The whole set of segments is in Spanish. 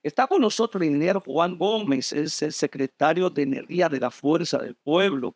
Está con nosotros el ingeniero Juan Gómez, es el secretario de Energía de la Fuerza del Pueblo,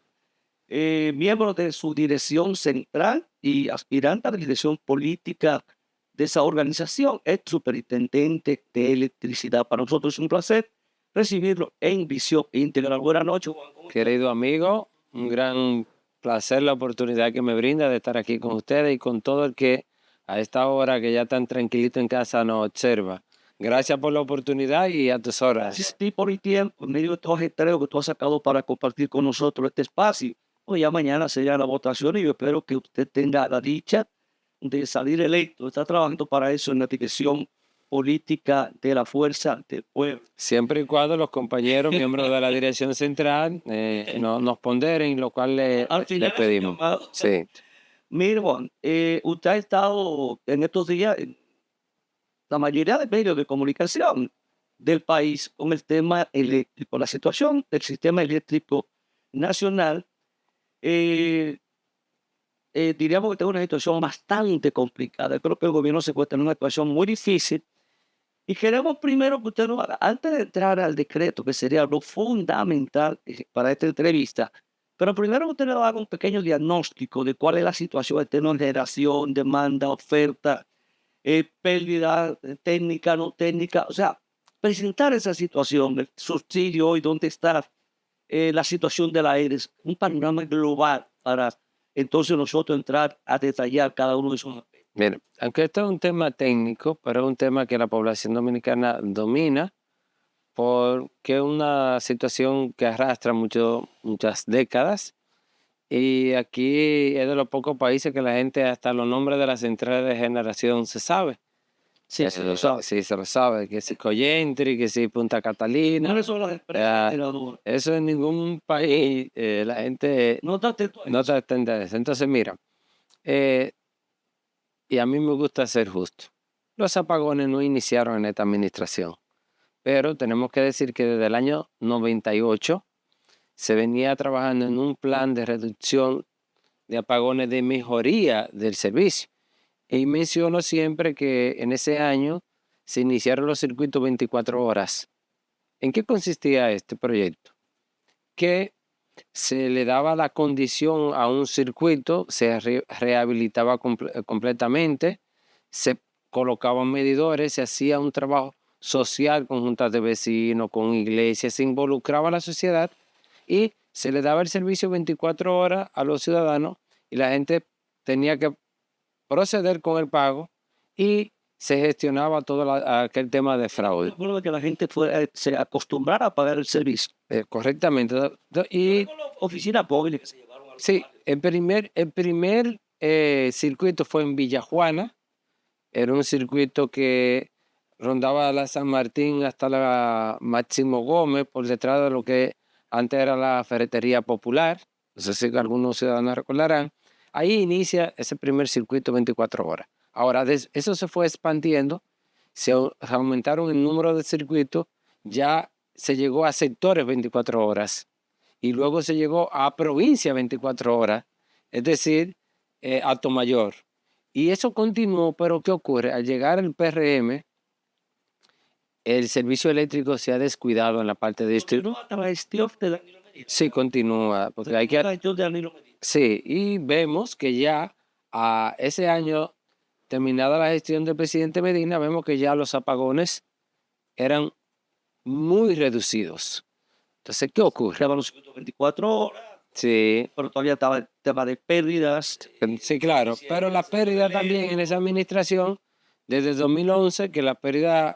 miembro de su dirección central y aspirante a la dirección política de esa organización, es superintendente de electricidad. Para nosotros es un placer recibirlo en Visión Integral. Buenas noches, Juan. ¿Cómo está? Querido amigo, un gran placer la oportunidad que me brinda de estar aquí con ustedes y con todo el que a esta hora que ya tan tranquilito en casa nos observa. Gracias por la oportunidad y a tus horas. Gracias a ti por el tiempo, en medio de todo ajetreo que tú has sacado para compartir con nosotros este espacio. Pues ya mañana será la votación y yo espero que usted tenga la dicha de salir electo. Está trabajando para eso en la dirección política de la Fuerza del Pueblo. Siempre y cuando los compañeros, miembros de la dirección central, nos ponderen, lo cual Al les final, pedimos. llamado, Sí. mire, Juan, usted ha estado en estos días en la mayoría de medios de comunicación del país con el tema eléctrico, la situación del sistema eléctrico nacional. eh, Diríamos que tengo una situación bastante complicada. Creo que el gobierno se encuentra en una situación muy difícil y queremos primero que usted nos haga, antes de entrar al decreto, que sería lo fundamental para esta entrevista, pero primero que usted nos haga un pequeño diagnóstico de cuál es la situación de términos de generación, demanda, oferta, pérdida técnica, no técnica, o sea, presentar esa situación, el subsidio y dónde está la situación de la ERES, un panorama global para entonces nosotros entrar a detallar cada uno de esos aspectos. Mire, aunque esto es un tema técnico, pero es un tema que la población dominicana domina porque es una situación que arrastra muchas décadas. Y aquí es de los pocos países que la gente hasta los nombres de las centrales de generación se sabe. Sí, se lo sabe. Sí, se lo sabe, que si Coyentri, que si Punta Catalina. ¿Cuáles son las empresas Ah, generadoras? eso en ningún país la gente No está atento a no eso. está atenta a eso. Entonces, mira, eh, y a mí me gusta ser justo. Los apagones no iniciaron en esta administración, pero tenemos que decir que desde el año 98 se venía trabajando en un plan de reducción de apagones de mejoría del servicio. Y menciono siempre que en ese año se iniciaron los circuitos 24 horas. ¿En qué consistía este proyecto? Que se le daba la condición a un circuito, se rehabilitaba completamente, se colocaban medidores, se hacía un trabajo social con juntas de vecinos, con iglesias, se involucraba a la sociedad y se le daba el servicio 24 horas a los ciudadanos y la gente tenía que proceder con el pago y se gestionaba todo aquel tema de fraude. Recuerdo que la gente se acostumbrara a pagar el servicio. Correctamente. Y Luego las oficinas móviles que se llevaron a los sí, barrios. el primer circuito fue en Villajuana. Era un circuito que rondaba la San Martín hasta la Máximo Gómez, por detrás de lo que antes era la Ferretería Popular. No sé si algunos ciudadanos recordarán. Ahí inicia ese primer circuito 24 horas. Ahora, eso se fue expandiendo, se aumentaron el número de circuitos, ya se llegó a sectores 24 horas y luego se llegó a provincia 24 horas, es decir, a Tomayor. Y eso continuó, pero ¿qué ocurre? Al llegar el PRM, el servicio eléctrico se ha descuidado en la parte de distribución. Continúa hasta la gestión de Danilo Medina. Sí, continúa, porque hay La que... gestión de Danilo Medina. Sí, y vemos que ya a ese año, terminada la gestión del presidente Medina, vemos que ya los apagones eran muy reducidos. Entonces, ¿qué ocurre? Estaban los 24 horas, Sí, pero todavía estaba el tema de pérdidas. sí, claro, pero la pérdida también en esa administración, desde 2011, que las pérdidas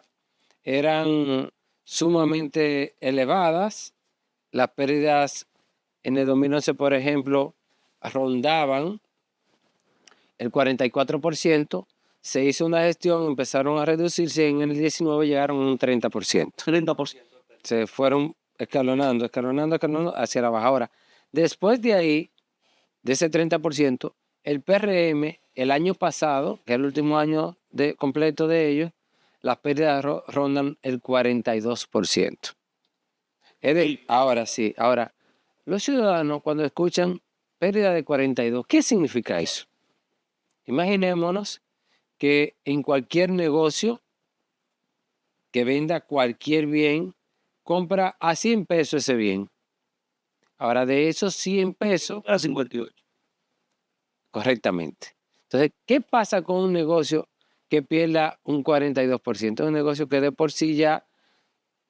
eran sumamente elevadas, las pérdidas en el 2011, por ejemplo, rondaban el 44%, se hizo una gestión, empezaron a reducirse, en el 19 llegaron a un 30%. 30%. Se fueron escalonando hacia la baja. Ahora, después de ahí, de ese 30%, el PRM, el año pasado, que es el último año completo de ellos, las pérdidas rondan el 42%. Ahora sí, ahora, los ciudadanos cuando escuchan pérdida de 42, ¿qué significa eso? Imaginémonos que en cualquier negocio que venda cualquier bien, compra a 100 pesos ese bien. Ahora, de esos 100 pesos, A 58. correctamente. Entonces, ¿qué pasa con un negocio que pierda un 42%? Es un negocio que de por sí ya,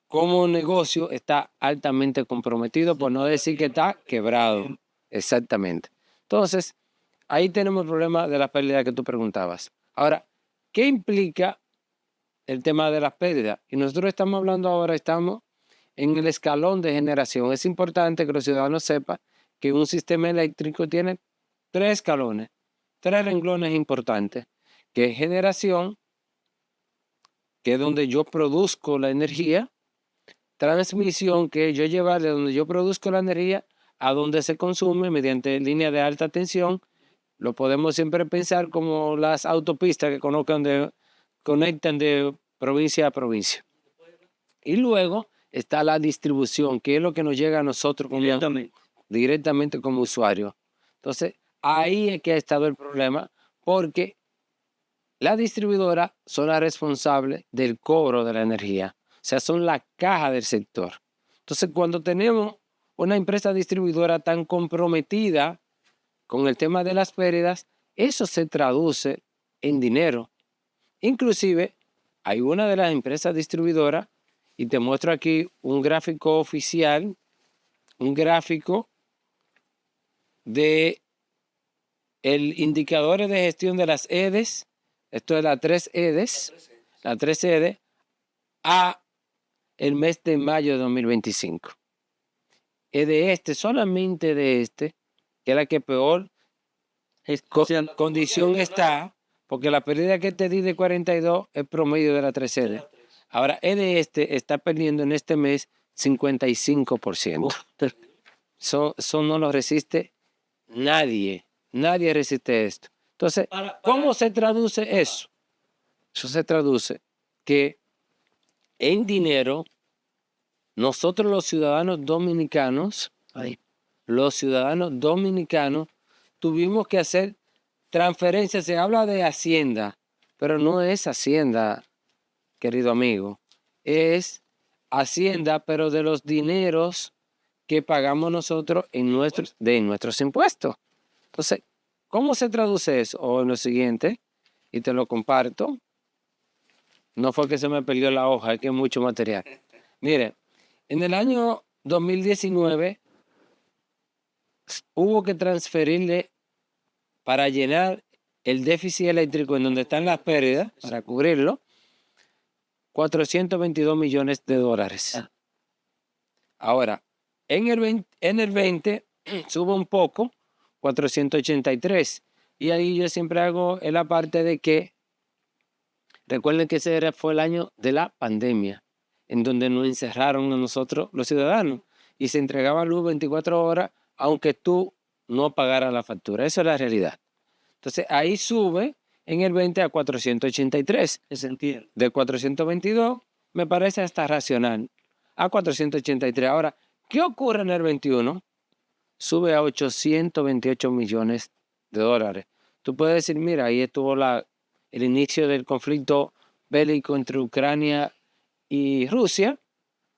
como negocio, está altamente comprometido, por no decir que está quebrado. Exactamente. Entonces, ahí tenemos el problema de las pérdidas que tú preguntabas. Ahora, ¿qué implica el tema de las pérdidas? Y nosotros estamos hablando ahora, estamos en el escalón de generación. Es importante que los ciudadanos sepan que un sistema eléctrico tiene 3 escalones, 3 renglones importantes, que es generación, que es donde yo produzco la energía; transmisión, que es yo llevar de donde yo produzco la energía a donde se consume mediante línea de alta tensión. Lo podemos siempre pensar como las autopistas que conectan de provincia a provincia. Y luego está la distribución, que es lo que nos llega a nosotros directamente como usuarios. Entonces, ahí es que ha estado el problema, porque las distribuidoras son las responsables del cobro de la energía. O sea, son la caja del sector. Entonces, cuando tenemos una empresa distribuidora tan comprometida con el tema de las pérdidas, eso se traduce en dinero. Inclusive, hay una de las empresas distribuidoras, y te muestro aquí un gráfico oficial, un gráfico de el indicador de gestión de las EDES. Esto es las 3 EDES, las 3 EDES, a el mes de mayo de 2025. Es de este, solamente de este, que es la que peor condición está, porque la pérdida que te di de 42 es promedio de la 3 EDES. Ahora, de este está perdiendo en este mes 55%. Eso no lo resiste nadie. Nadie resiste esto. Entonces, ¿cómo se traduce eso? Eso se traduce que en dinero, nosotros los ciudadanos dominicanos tuvimos que hacer transferencias. Se habla de Hacienda, pero no es Hacienda, querido amigo. Es Hacienda, pero de los dineros que pagamos nosotros de nuestros impuestos. Entonces, ¿cómo se traduce eso? O en lo siguiente, y te lo comparto. No fue que se me perdió la hoja, es que hay mucho material. Mire, en el año 2019 hubo que transferirle, para llenar el déficit eléctrico en donde están las pérdidas, para cubrirlo, 422 millones de dólares. Ahora, en el 20 sube un poco, 483. Y ahí yo siempre hago en la parte de que, recuerden que ese fue el año de la pandemia, en donde nos encerraron a nosotros los ciudadanos y se entregaba luz 24 horas, aunque tú no pagaras la factura. Esa es la realidad. Entonces ahí sube en el 20 a 483. Se entiende. De 422 me parece hasta racional a 483. Ahora, ¿qué ocurre en el 21? Sube a 828 millones de dólares. Tú puedes decir, mira, ahí estuvo el inicio del conflicto bélico entre Ucrania y Rusia.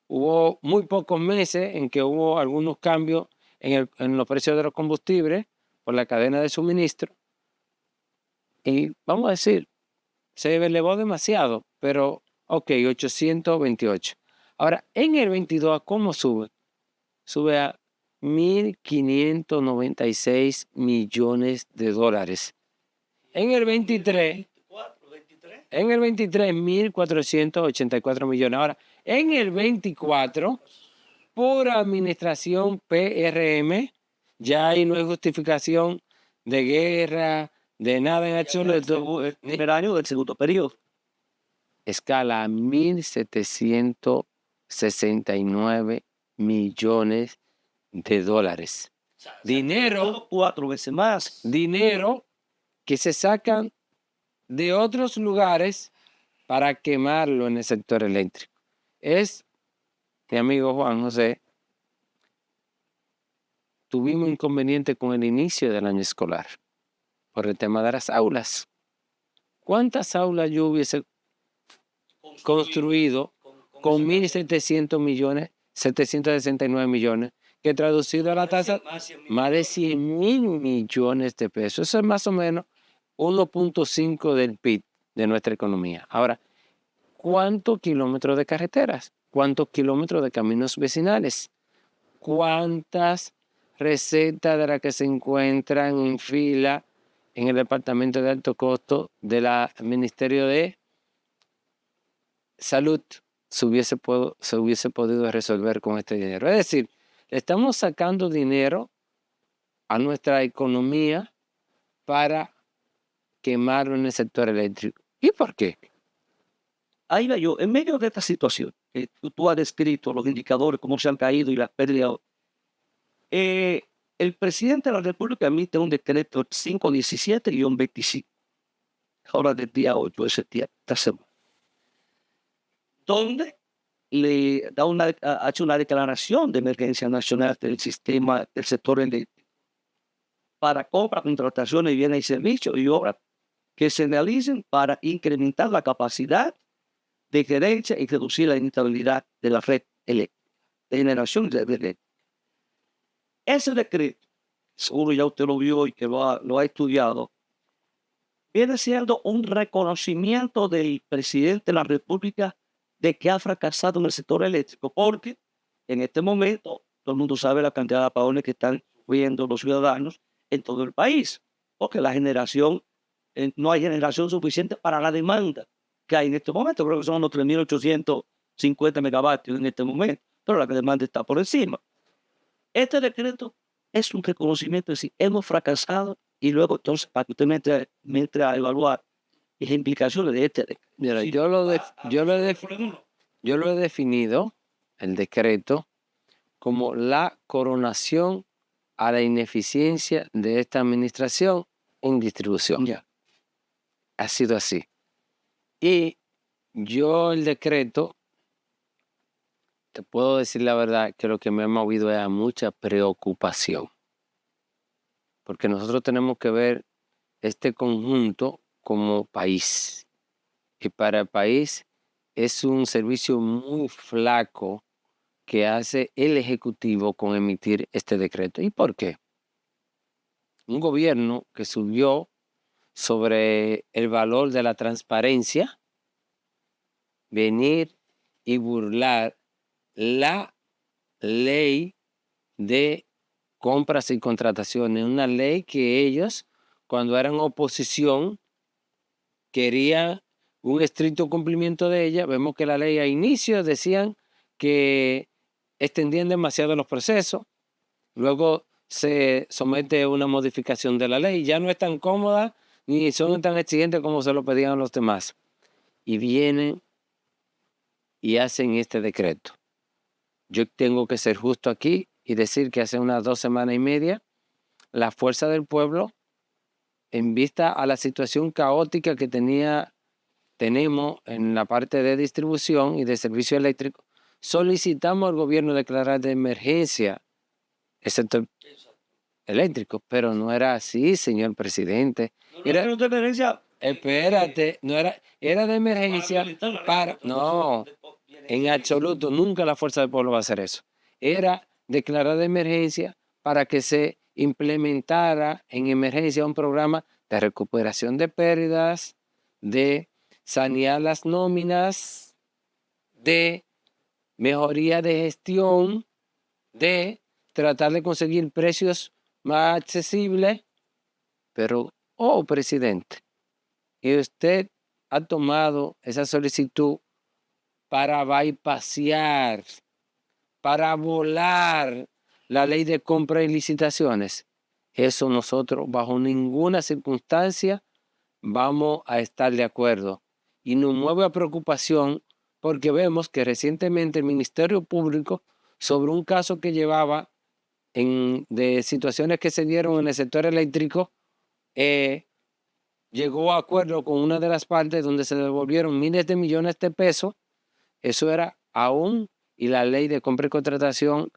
Hubo muy pocos meses en que hubo algunos cambios en los precios de los combustibles por la cadena de suministro. Y vamos a decir, se elevó demasiado, pero ok, 828. Ahora, en el 22, ¿cómo sube? Sube a 1.596 millones de dólares. En el 23, 1.484 millones. Ahora, en el 24, por administración PRM, ya ahí no hay justificación de guerra, de nada en absoluto. El primer año del segundo periodo. Escala a 1.769 millones de dólares. Dinero, 4 veces más. dinero que se sacan de otros lugares para quemarlo en el sector eléctrico. Es, mi amigo Juan José, tuvimos inconveniente con el inicio del año escolar por el tema de las aulas. ¿Cuántas aulas yo hubiese construido con 1.700 millones, 769 millones, que traducido a la tasa, más de 100.000 millones de pesos. Eso es más o menos 1.5 del PIB de nuestra economía. Ahora, ¿cuántos kilómetros de carreteras? ¿Cuántos kilómetros de caminos vecinales? ¿Cuántas recetas de las que se encuentran en fila en el departamento de alto costo del Ministerio de Salud se hubiese podido resolver con este dinero? Es decir, le estamos sacando dinero a nuestra economía para quemarlo en el sector eléctrico. ¿Y por qué? Ahí va yo, en medio de esta situación, que tú has descrito los indicadores, cómo se han caído y las pérdidas, el presidente de la República emite un decreto 517-25, ahora del día 8 de septiembre, esta semana, donde le da hace una declaración de emergencia nacional del sistema del sector eléctrico para compra, contrataciones de bienes y servicios y obras que se realicen para incrementar la capacidad de gerencia y reducir la inestabilidad de la red eléctrica, de generación de red eléctrica. Ese decreto, seguro ya usted lo vio y que lo ha estudiado, viene siendo un reconocimiento del presidente de la República de que ha fracasado en el sector eléctrico, porque en este momento todo el mundo sabe la cantidad de apagones que están sufriendo los ciudadanos en todo el país, porque la generación, no hay generación suficiente para la demanda que hay en este momento. Creo que son unos 3.850 megavatios en este momento, pero la demanda está por encima. Este decreto es un reconocimiento de si hemos fracasado y luego entonces para que usted me entre a evaluar las implicaciones de este decreto. Mira, Sí, yo lo he definido, el decreto, como la coronación a la ineficiencia de esta administración en distribución. ya. Ha sido así. Y yo el decreto, te puedo decir la verdad, que lo que me ha movido es a mucha preocupación. Porque nosotros tenemos que ver este conjunto como país. Y para el país es un servicio muy flaco que hace el Ejecutivo con emitir este decreto. ¿Y por qué? Un gobierno que subió sobre el valor de la transparencia, venir y burlar la ley de compras y contrataciones, una ley que ellos, cuando eran oposición, querían un estricto cumplimiento de ella. Vemos que la ley a inicio decían que extendían demasiado los procesos, luego se somete a una modificación de la ley, ya no es tan cómoda ni son tan exigentes como se lo pedían los demás. Y vienen y hacen este decreto. Yo tengo que ser justo aquí y decir que hace unas 2 semanas y media, la Fuerza del Pueblo, en vista a la situación caótica que tenemos en la parte de distribución y de servicio eléctrico, solicitamos al gobierno declarar de emergencia el sector eléctrico, pero no era así, señor presidente. Era de emergencia. Espérate, era de emerencia para, no, en absoluto, nunca la Fuerza del Pueblo va a hacer eso. Era declarar de emergencia para que se implementara en emergencia un programa de recuperación de pérdidas, de sanear las nóminas, de mejoría de gestión, de tratar de conseguir precios más accesibles, pero, presidente, y usted ha tomado esa solicitud para bypassear, para volar la ley de compra y licitaciones. Eso nosotros bajo ninguna circunstancia vamos a estar de acuerdo. Y nos mueve a preocupación porque vemos que recientemente el Ministerio Público, sobre un caso que llevaba de situaciones que se dieron en el sector eléctrico, llegó a acuerdo con una de las partes donde se devolvieron miles de millones de pesos. Eso era aún y la ley de compra y contratación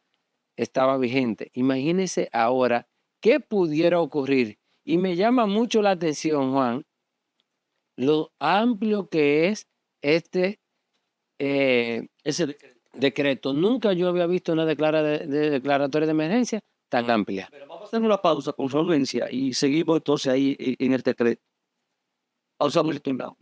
estaba vigente. Imagínense ahora qué pudiera ocurrir. Y me llama mucho la atención, Juan, lo amplio que es este Ese decreto. decreto. Nunca yo había visto una de declaratoria de emergencia tan amplia. Pero vamos a hacer una pausa con solvencia y seguimos entonces ahí en el decreto. Pausamos el timbao.